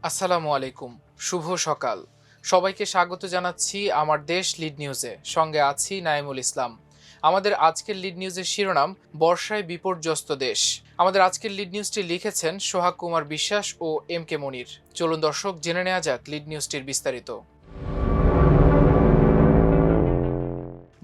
আসসালামু আলাইকুম। শুভ সকাল। সবাইকে স্বাগত জানাচ্ছি আমার দেশ লিড নিউজে। সঙ্গে আছি নাইমুল ইসলাম। আমাদের আজকের লিড নিউজের শিরোনাম বর্ষায় বিপর্যস্ত দেশ। আমাদের আজকের লিড নিউজটি লিখেছেন সোহাগ কুমার বিশ্বাস ও এম কে মনির। চলুন দর্শক জেনে নেওয়া যাক লিড নিউজটির বিস্তারিত।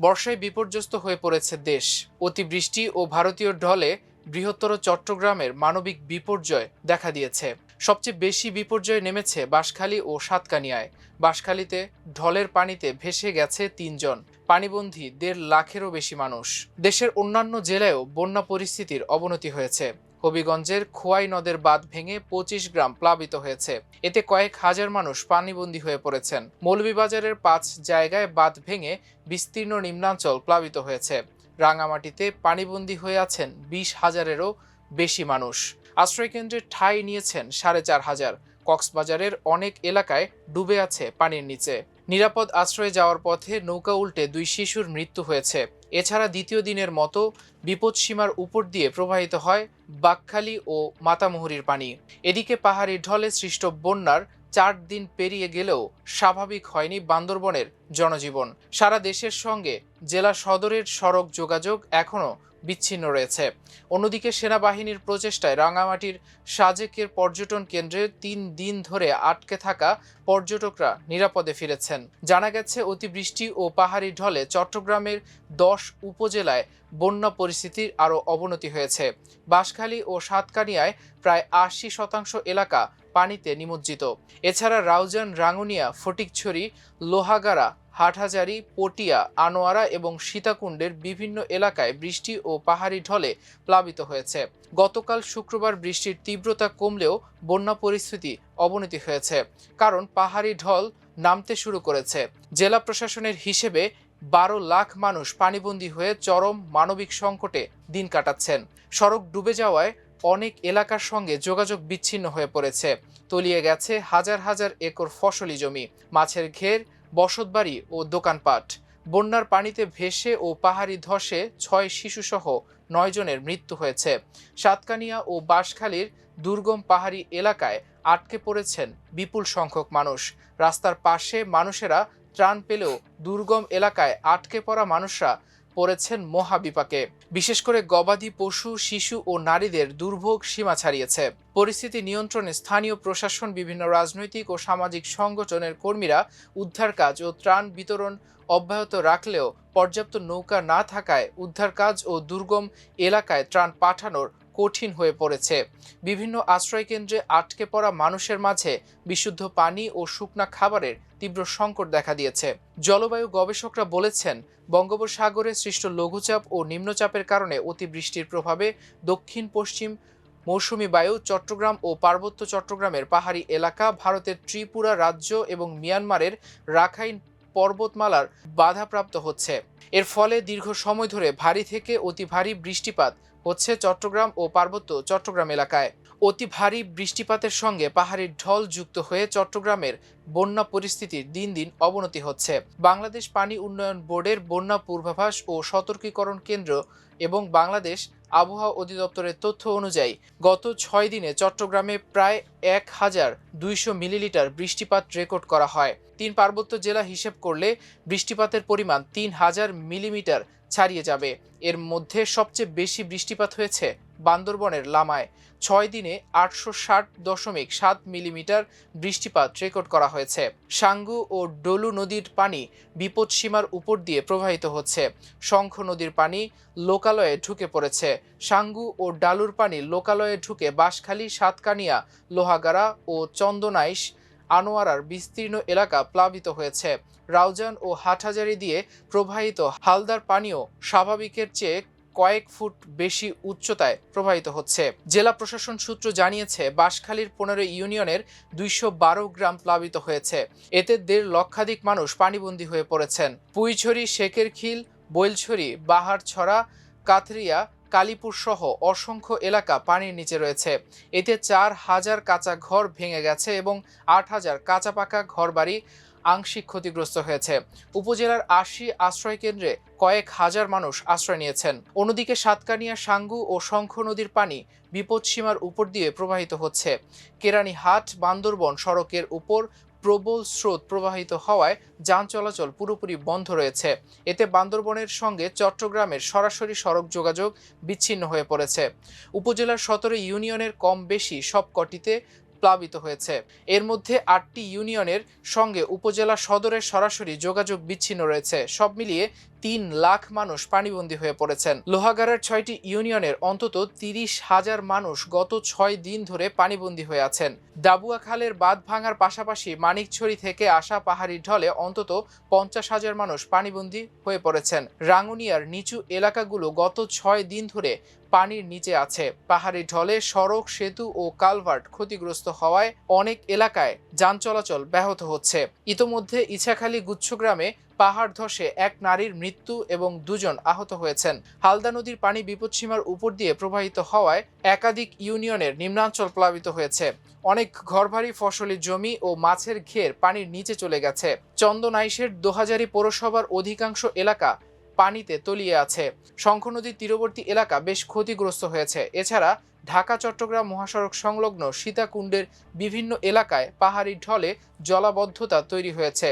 বর্ষায় বিপর্যস্ত হয়ে পড়েছে দেশ। অতিবৃষ্টি ও ভারতীয় ঢলে বৃহত্তর চট্টগ্রামের মানবিক বিপর্যয় দেখা দিয়েছে। সবচেয়ে বেশি বিপর্যয় নেমেছে বাঁশখালী ও সাতকানিয়ায়। বাঁশখালীতে ঢলের পানিতে ভেসে গেছে ৩ জন। পানিবন্দী ১.৫ লাখেরও বেশি মানুষ। দেশের অন্যান্য জেলায়ও বন্যা পরিস্থিতির অবনতি হয়েছে। হবিগঞ্জের খোয়াই নদের বাঁধ ভেঙে ২৫ গ্রাম প্লাবিত হয়েছে। এতে কয়েক হাজার মানুষ পানিবন্দী হয়ে পড়েছেন। মৌলভীবাজারের ৫ জায়গায় বাঁধ ভেঙে বিস্তীর্ণ নিম্নাঞ্চল প্লাবিত হয়েছে। রাঙামাটিতে পানিবন্দী হয়ে আছেন ২০,০০০-এরও বেশি মানুষ। আশ্রয়কেন্দ্রে ঠাঁই নিয়েছেন ৪,৫০০। কক্সবাজারের অনেক এলাকায় ডুবে আছে পানির নিচে। নিরাপদ আশ্রয়ে যাওয়ার পথে নৌকা উল্টে ২ শিশুর মৃত্যু হয়েছে। এছাড়া দ্বিতীয় দিনের মতো বিপদসীমার উপর দিয়ে প্রবাহিত হয় বাঁকখালী ও মাতামুহুরীর পানি। এদিকে পাহাড়ি ঢলে সৃষ্ট বন্যার ৪ দিন পেরিয়ে গেলেও স্বাভাবিক হয়নি বান্দরবনের জনজীবন। সারা দেশের সঙ্গে জেলা সদরের সড়ক যোগাযোগ এখনও বিচ্ছিন্ন রয়েছে। অন্যদিকে সেনাবাহিনীর প্রচেষ্টায় রাঙামাটির সাজেকের পর্যটন কেন্দ্রে ৩ দিন ধরে আটকে থাকা পর্যটকরা নিরাপদে ফিরেছেন। জানা গেছে অতিবৃষ্টি ও পাহাড়ি ঢলে চট্টগ্রামের ১০ উপজেলায় বন্যা পরিস্থিতির আরও অবনতি হয়েছে। বাঁশখালী ও সাতকানিয়ায় প্রায় ৮০% এলাকা পানিতে নিমজ্জিত। এছাড়া রাউজান, রাঙ্গুনিয়া, ফটিকছড়ি, লোহাগাড়া, হাটহাজারী, পটিয়া, আনোয়ারা এবং সীতাকুণ্ডের বিভিন্ন এলাকায় বৃষ্টি ও পাহাড়ি ঢলে প্লাবিত হয়েছে। গতকাল শুক্রবার বৃষ্টির তীব্রতা কমলেও বন্যা পরিস্থিতি অবনতি হয়েছে, কারণ পাহাড়ি ঢল নামতে শুরু করেছে। জেলা প্রশাসনের হিসেবে ১২ লাখ মানুষ পানিবন্দী হয়ে চরম মানবিক সংকটে দিন কাটাচ্ছেন। সড়ক ডুবে যাওয়ায় অনেক এলাকার সঙ্গে যোগাযোগ বিচ্ছিন্ন হয়ে পড়েছে। তলিয়ে গেছে হাজার হাজার একর ফসলি জমি, মাছের ঘের, বসতবাড়ি ও দোকানপাট। বন্যার পানিতে ভেসে ও পাহাড়ি ধসে ৬ শিশুসহ ৯ জনের মৃত্যু হয়েছে। সাতকানিয়া ও বাঁশখালীর দুর্গম পাহাড়ি এলাকায় আটকে পড়েছেন বিপুল সংখ্যক মানুষ। রাস্তার পাশে মানুষেরা ত্রাণ পেলেও দুর্গম এলাকায় আটকে পড়া মানুষরা পড়েছেন মহাবিপাকে। বিশেষ করে গবাদি পশু, শিশু ও নারীদের দুর্ভোগ সীমা ছাড়িয়েছে। পরিস্থিতি নিয়ন্ত্রণে স্থানীয় প্রশাসন, বিভিন্ন রাজনৈতিক ও সামাজিক সংগঠনের কর্মীরা উদ্ধার কাজ ও ত্রাণ বিতরণ অব্যাহত রাখলেও পর্যাপ্ত নৌকা না থাকায় উদ্ধার কাজ ও দুর্গম এলাকায় ত্রাণ পাঠানোর কঠিন হয়ে পড়েছে। বিভিন্ন আশ্রয়কেন্দ্রে আটকে পড়া মানুষের মাঝে বিশুদ্ধ পানি ও শুকনা খাবারের তীব্র সংকট দেখা দিয়েছে। জলবায়ু গবেষকরা বলেছেন, বঙ্গোপসাগরে সৃষ্ট লঘুচাপ ও নিম্নচাপের কারণে অতিবৃষ্টির প্রভাবে দক্ষিণ পশ্চিম মৌসুমি বায়ু চট্টগ্রাম ও পার্বত্য চট্টগ্রামের পাহাড়ি এলাকা, ভারতের ত্রিপুরা রাজ্য এবং মিয়ানমারের রাখাইন পর্বতমালার বাধাপ্রাপ্ত হচ্ছে। এর ফলে দীর্ঘ সময় ধরে ভারী থেকে অতি ভারী বৃষ্টিপাত হচ্ছে চট্টগ্রাম ও পার্বত্য চট্টগ্রাম এলাকায়। অতি ভারী বৃষ্টিপাতের সঙ্গে পাহাড়ির ঢল যুক্ত হয়ে চট্টগ্রামের বন্যা পরিস্থিতির দিন দিন অবনতি হচ্ছে। বাংলাদেশ পানি উন্নয়ন বোর্ডের বন্যা পূর্বাভাস ও সতর্কীকরণ কেন্দ্র এবং বাংলাদেশ আবহাওয়া অধিদপ্তরের তথ্য অনুযায়ী গত ৬ দিনে চট্টগ্রামে প্রায় ১,২০০ মিলিলিটার বৃষ্টিপাত রেকর্ড করা হয়। ৩ পার্বত্য জেলা হিসেব করলে বৃষ্টিপাতের পরিমাণ ৩,০০০ মিলিমিটার ছাড়িয়ে যাবে। এর মধ্যে সবচেয়ে বেশি বৃষ্টিপাত হয়েছে বান্দরবনের লামায়। ৬ দিনে ৮৬০.৭ মিলিমিটার বৃষ্টিপাত রেকর্ড করা হয়েছে। সাঙ্গু ও ডলু নদীর পানি বিপদসীমার উপর দিয়ে প্রবাহিত হচ্ছে। শঙ্খ নদীর পানি লোকালয়ে ঢুকে পড়েছে। সাঙ্গু ও ডালুর পানি লোকালয়ে ঢুকে বাঁশখালী, সাতকানিয়া, লোহাগাড়া ও চন্দনাইশ, আনোয়ারার বিস্তীর্ণ এলাকা প্লাবিত হয়েছে। রাউজান ও হাটহাজারী দিয়ে প্রবাহিত হালদার পানিও স্বাভাবিকের চেয়ে কয়েক ফুট বেশি উচ্চতায় প্রবাহিত হচ্ছে। জেলা প্রশাসন সূত্র জানিয়েছে, বাঁশখালীর ১৫ ইউনিয়নের ২১২ গ্রাম প্লাবিত হয়েছে। এতে ১.৫ লক্ষাধিক মানুষ পানিবন্দী হয়ে পড়েছেন। পুইছড়ি, শেখেরখিল, বৈলছড়ি, বাহারছড়া, কাথরিয়া, কালীপুর সহ অসংখ্য এলাকা পানির নিচে রয়েছে। এতে ৪,০০০ কাঁচা ঘর ভেঙে গেছে এবং ৮,০০০ কাঁচা পাকা ঘরবাড়ি আংশিক ক্ষতিগ্রস্ত হয়েছে। উপজেলার ৮০ আশ্রয় কেন্দ্রে কয়েক হাজার মানুষ আশ্রয় নিয়েছেন। অন্যদিকে সাতকানিয়া, সাঙ্গু ও শঙ্খ নদীর পানি বিপদসীমার উপর দিয়ে প্রবাহিত হচ্ছে। কেরানীহাট বান্দরবন সড়কের উপর প্রবল স্রোত প্রবাহিত হওয়ায় যান চলাচল পুরোপুরি বন্ধ রয়েছে। এতে বান্দরবনের সঙ্গে চট্টগ্রামের সরাসরি সড়ক যোগাযোগ বিচ্ছিন্ন হয়ে পড়েছে। উপজেলার ১৭ ইউনিয়নের কম বেশি সবকটিতে প্লাবিত হয়েছে। এর মধ্যে ৮টি ইউনিয়নের সঙ্গে উপজেলা সদরের সরাসরি যোগাযোগ বিচ্ছিন্ন রয়েছে। সব মিলিয়ে ৩ লাখ মানুষ পানিবন্দী হয়ে পড়েছেন। লোহাগাড়ার ৬টি ইউনিয়নের অন্তত ৩০,০০০ মানুষ গত ৬ দিন ধরে পানিবন্দী হয়ে আছেন। ডাবুয়া খালের বাঁধ ভাঙার পাশাপাশি মানিকছড়ি থেকে আসা পাহাড়ি ঢলে অন্তত ৫০,০০০ মানুষ পানিবন্দী হয়ে পড়েছেন। রাঙ্গুনিয়ার নিচু এলাকাগুলো গত ৬ দিন ধরে পানির নিচে আছে। পাহাড়ি ঢলে সড়ক, সেতু ও কালভার্ট ক্ষতিগ্রস্ত হওয়ায় অনেক এলাকায় যান চলাচল ব্যাহত হচ্ছে। ইতোমধ্যে ইছাখালী গুচ্ছগ্রামে পাহাড় ধসে এক নারীর মৃত্যু এবং ২ জন আহত হয়েছেন। হালদা নদীর পানি বিপদসীমার উপর দিয়ে প্রবাহিত হওয়ায় একাধিক ইউনিয়নের নিম্নাঞ্চল প্লাবিত হয়েছে। অনেক ঘরবাড়ি, ফসলি জমি ও মাছের ঘের পানির নিচে চলে গেছে। চন্দনাইশের দোহাজারী পৌরসভার অধিকাংশ এলাকা পানিতে তলিয়ে আছে। শঙ্খ নদীর তীরবর্তী এলাকা বেশ ক্ষতিগ্রস্ত হয়েছে। এছাড়া ঢাকা চট্টগ্রাম মহাসড়ক সংলগ্ন সীতাকুণ্ডের বিভিন্ন এলাকায় পাহাড়ি ঢলে জলাবদ্ধতা তৈরি হয়েছে।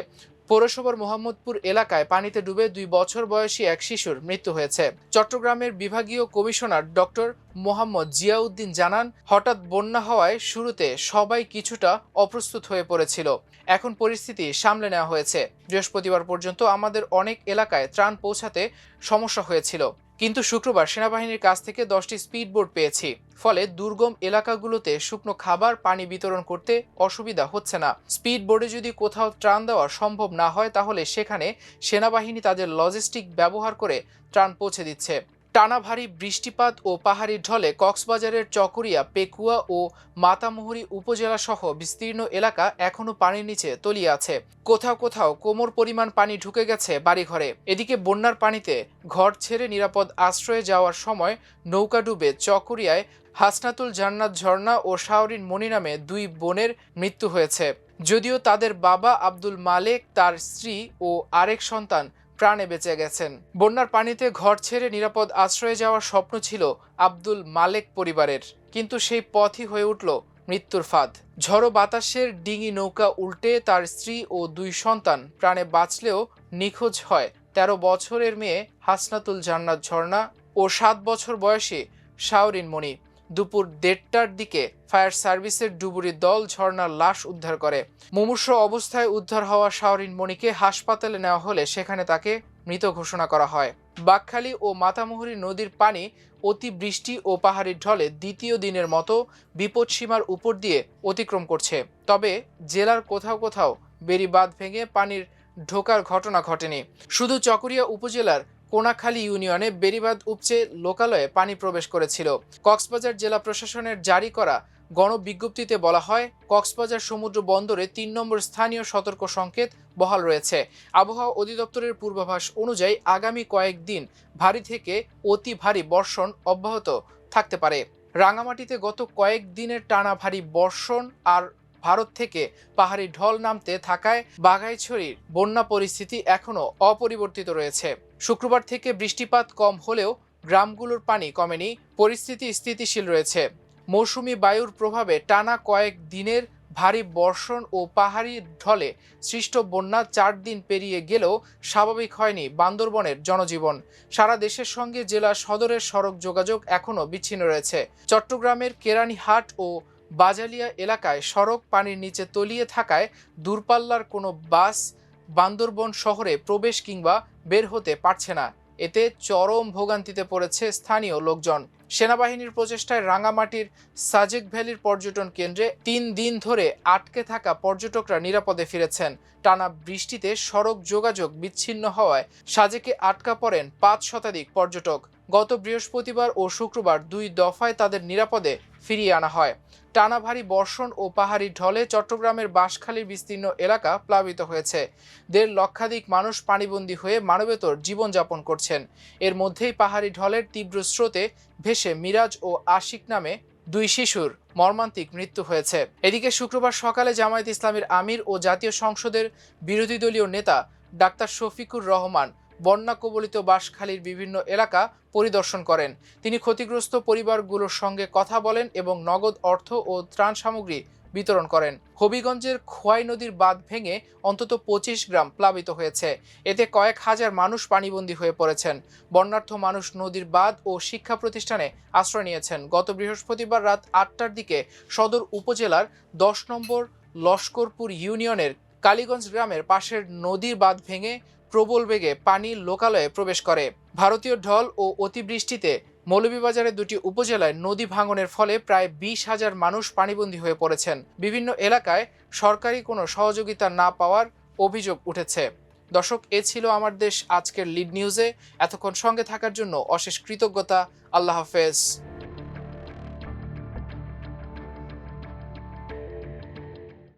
পৌরসভার মোহাম্মদপুর এলাকায় পানিতে ডুবে ২ বছর বয়সী এক শিশুর মৃত্যু হয়েছে। চট্টগ্রামের বিভাগীয় কমিশনার ডক্টর মোহাম্মদ জিয়াউদ্দিন জানান, হঠাৎ বন্যা হওয়ায় শুরুতে সবাই কিছুটা অপ্রস্তুত হয়ে পড়েছিল। এখন পরিস্থিতি সামলে নেওয়া হয়েছে। বৃহস্পতিবার পর্যন্ত আমাদের অনেক এলাকায় ত্রাণ পৌঁছাতে সমস্যা হয়েছিল, কিন্তু শুক্রবার সেনাবাহিনীর কাছ থেকে 10টি স্পিড বোট পেয়েছি। ফলে দুর্গম এলাকাগুলোতে শুকনো খাবার, পানি বিতরণ করতে অসুবিধা হচ্ছে না। স্পিড বোটে যদি কোথাও ত্রাণ দেওয়া সম্ভব না হয়, তাহলে সেখানে সেনাবাহিনী তাদের লজিস্টিক ব্যবহার করে ত্রাণ পৌঁছে দিচ্ছে। টানা ভারী বৃষ্টিপাত ও পাহাড়ি ঢলে কক্সবাজারের চকরিয়া, পেকুয়া ও মাতামুহুরী উপজেলা সহ বিস্তীর্ণ এলাকা এখনো পানির নিচে তলিয়ে আছে। কোথাও কোথাও কোমর পরিমাণ পানি ঢুকে গেছে বাড়িঘরে। এদিকে বন্যার পানিতে ঘর ছেড়ে নিরাপদ আশ্রয়ে যাওয়ার সময় নৌকা ডুবে চকরিয়ায় হাসনাতুল জান্নাত ঝর্ণা ও শাওরিন মনি নামে 2 বোনের মৃত্যু হয়েছে। যদিও তাদের বাবা আব্দুল মালেক, তার স্ত্রী ও আরেক সন্তান প্রাণে বেঁচে গেছেন। বন্যার পানিতে ঘর ছেড়ে নিরাপদ আশ্রয়ে যাওয়ার স্বপ্ন ছিল আব্দুল মালেক পরিবারের, কিন্তু সেই পথই হয়ে উঠল মৃত্যুর ফাঁদ। ঝড়ো বাতাসের ডিঙি নৌকা উল্টে তার স্ত্রী ও 2 সন্তান প্রাণে বাঁচলেও নিখোঁজ হয় 13 বছরের মেয়ে হাসনাতুল জান্নাত ঝর্ণা ও 7 বছর বয়সী শাওরিন মনি। দুপুর 1:30টার দিকে ফায়ার সার্ভিসের ডুবুরি দল ঝর্ণার লাশ উদ্ধার করে। মুমূর্ষ অবস্থায় উদ্ধার হওয়া শাওরিন মনিকে হাসপাতালে নেওয়া হলে সেখানে তাকে মৃত ঘোষণা করা হয়। বাঁকখালী ও মাতামুহুরী নদীর পানি অতিবৃষ্টি ও পাহাড়ি ঢলে দ্বিতীয় দিনের মতো বিপদসীমার উপর দিয়ে অতিক্রম করছে। তবে জেলার কোথাও কোথাও বেড়িবাঁধ ভেঙে পানির ঢোকার ঘটনা ঘটেনি। শুধু চকরিয়া উপজেলার কোনাখালী ইউনিয়নে বেড়িবাঁধ উপচে লোকালয়ে পানি প্রবেশ করেছিল। কক্সবাজার জেলা প্রশাসনের জারি করা গণবিজ্ঞপ্তিতে বলা হয়, কক্সবাজার সমুদ্র বন্দরে 3 নম্বর স্থানীয় সতর্ক সংকেত বহাল রয়েছে। আবহাওয়া অধিদপ্তরের পূর্বাভাস অনুযায়ী আগামী কয়েকদিন ভারী থেকে অতি ভারী বর্ষণ অব্যাহত থাকতে পারে। রাঙামাটিতে গত কয়েকদিনের টানা ভারী বর্ষণ আর ভারত থেকে পাহাড়ি ঢল নামতে থাকায় বাঘাইছড়ির বন্যা পরিস্থিতি এখনও অপরিবর্তিত রয়েছে। শুক্রবার থেকে বৃষ্টিপাত কম হলেও গ্রামগুলোর পানি কমেনি, পরিস্থিতি স্থিতিশীল রয়েছে। মৌসুমি বায়ুর প্রভাবে টানা কয়েক দিনের ভারী বর্ষণ ও পাহাড়ি ঢলে সৃষ্ট বন্যা 4 দিন পেরিয়ে গেলেও স্বাভাবিক হয়নি বান্দরবনের জনজীবন। সারা দেশের সঙ্গে জেলা সদরের সড়ক যোগাযোগ এখনও বিচ্ছিন্ন রয়েছে। চট্টগ্রামের কেরানীহাট ও বাজালিয়া এলাকায় সড়ক পানির নিচে তলিয়ে থাকায় দূরপাল্লার কোনো বাস বান্দরবন শহরে প্রবেশ কিংবা বের হতে পারছে না। এতে চরম ভোগান্তিতে পড়েছে স্থানীয় লোকজন। সেনাবাহিনীর প্রচেষ্টায় রাঙামাটির সাজেক ভ্যালির পর্যটন কেন্দ্রে 3 দিন ধরে আটকে থাকা পর্যটকরা নিরাপদে ফিরেছেন। টানা বৃষ্টিতে সড়ক যোগাযোগ বিচ্ছিন্ন হওয়ায় সাজেকে আটকা পড়েন 5 শতাধিক পর্যটক। গত বৃহস্পতিবার ও শুক্রবার 2 দফায় তাদের নিরাপদে ফিরিয়ে আনা হয়। টানা ভারী বর্ষণ ও পাহাড়ি ঢলে চট্টগ্রামের বাঁশখালীর বিস্তীর্ণ এলাকা প্লাবিত হয়েছে। 1.5 লক্ষাধিক মানুষ পানিবন্দী হয়ে মানবেতর জীবনযাপন করছেন। এর মধ্যেই পাহাড়ি ঢলের তীব্র স্রোতে ভেসে মিরাজ ও আশিক নামে 2 শিশুর মর্মান্তিক মৃত্যু হয়েছে। এদিকে শুক্রবার সকালে জামায়াতে ইসলামীর আমির ও জাতীয় সংসদের বিরোধী দলীয় নেতা ডাক্তার শফিকুর রহমান বন্যা কবলিত বাঁশখালীর বিভিন্ন এলাকা পরিদর্শন করেন। তিনি ক্ষতিগ্রস্ত পরিবারগুলোর সঙ্গে কথা বলেন এবং নগদ অর্থ ও ত্রাণ সামগ্রী বিতরণ করেন। হবিগঞ্জের খোয়াই নদীর বাঁধ ভেঙে অন্তত 25 গ্রাম প্লাবিত হয়েছে। এতে কয়েক হাজার মানুষ পানিবন্দী হয়ে পড়েছেন। বন্যার্থ মানুষ নদীর বাঁধ ও শিক্ষা প্রতিষ্ঠানে আশ্রয় নিয়েছেন। গত বৃহস্পতিবার রাত 8টার দিকে সদর উপজেলার 10 নম্বর লস্করপুর ইউনিয়নের কালীগঞ্জ গ্রামের পাশের নদীর বাঁধ ভেঙে প্রবল বেগে পানি লোকালয়ে প্রবেশ করে। ভারতীয় ঢল ও অতিবৃষ্টিতে মৌলভীবাজারের 2টি উপজেলায় নদী ভাঙনের ফলে প্রায় 20,000 মানুষ পানিবন্দী হয়ে পড়েছেন। বিভিন্ন এলাকায় সরকারি কোনো সহযোগিতা না পাওয়ার অভিযোগ উঠেছে। দর্শক, এ ছিল আমার দেশ আজকের লিড নিউজে। এতক্ষণ সঙ্গে থাকার জন্য অশেষ কৃতজ্ঞতা। আল্লাহ হাফেজ।